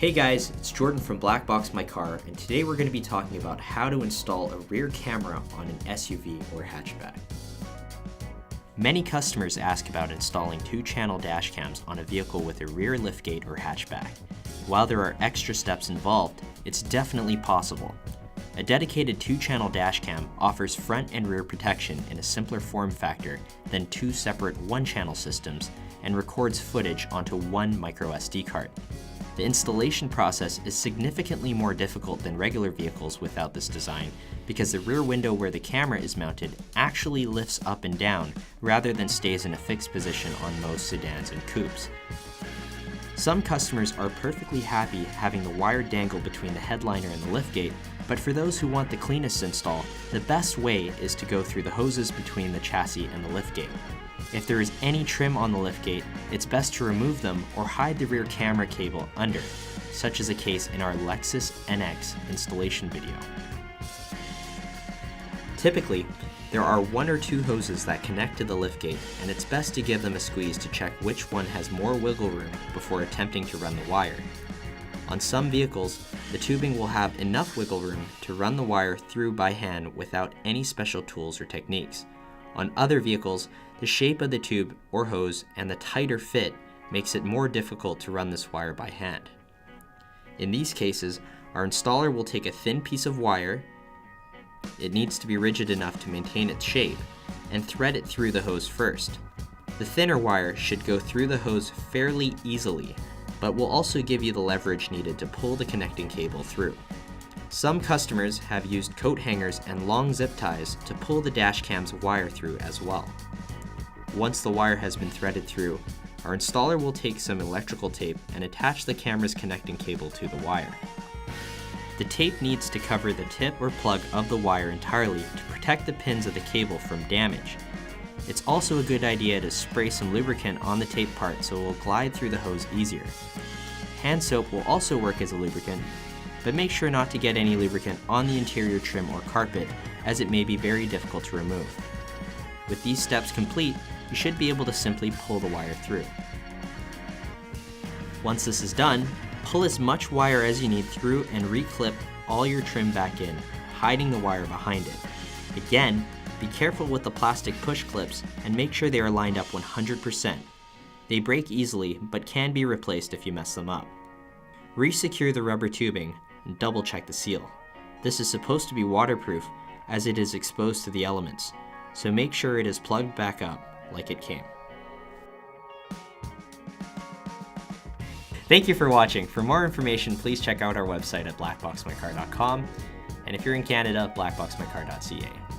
Hey guys, it's Jordan from BlackboxMyCar, and today we're going to be talking about how to install a rear camera on an SUV or hatchback. Many customers ask about installing 2-channel dash cams on a vehicle with a rear liftgate or hatchback. While there are extra steps involved, it's definitely possible. A dedicated 2-channel dash cam offers front and rear protection in a simpler form factor than 2 separate 1-channel systems and records footage onto one microSD card. The installation process is significantly more difficult than regular vehicles without this design because the rear window where the camera is mounted actually lifts up and down rather than stays in a fixed position on most sedans and coupes. Some customers are perfectly happy having the wire dangle between the headliner and the liftgate, but for those who want the cleanest install, the best way is to go through the hoses between the chassis and the liftgate. If there is any trim on the liftgate, it's best to remove them or hide the rear camera cable under, such as the case in our Lexus NX installation video. Typically, there are 1 or 2 hoses that connect to the liftgate, and it's best to give them a squeeze to check which one has more wiggle room before attempting to run the wire. On some vehicles, the tubing will have enough wiggle room to run the wire through by hand without any special tools or techniques. On other vehicles, the shape of the tube or hose and the tighter fit makes it more difficult to run this wire by hand. In these cases, our installer will take a thin piece of wire, it needs to be rigid enough to maintain its shape, and thread it through the hose first. The thinner wire should go through the hose fairly easily, but will also give you the leverage needed to pull the connecting cable through. Some customers have used coat hangers and long zip ties to pull the dash cam's wire through as well. Once the wire has been threaded through, our installer will take some electrical tape and attach the camera's connecting cable to the wire. The tape needs to cover the tip or plug of the wire entirely to protect the pins of the cable from damage. It's also a good idea to spray some lubricant on the tape part so it will glide through the hose easier. Hand soap will also work as a lubricant, but make sure not to get any lubricant on the interior trim or carpet, as it may be very difficult to remove. With these steps complete, you should be able to simply pull the wire through. Once this is done, pull as much wire as you need through and reclip all your trim back in, hiding the wire behind it. Again, be careful with the plastic push clips and make sure they are lined up 100%. They break easily, but can be replaced if you mess them up. Resecure the rubber tubing and double check the seal. This is supposed to be waterproof as it is exposed to the elements, so make sure it is plugged back up like it came. Thank you for watching. For more information, please check out our website at blackboxmycar.com, and if you're in Canada, blackboxmycar.ca.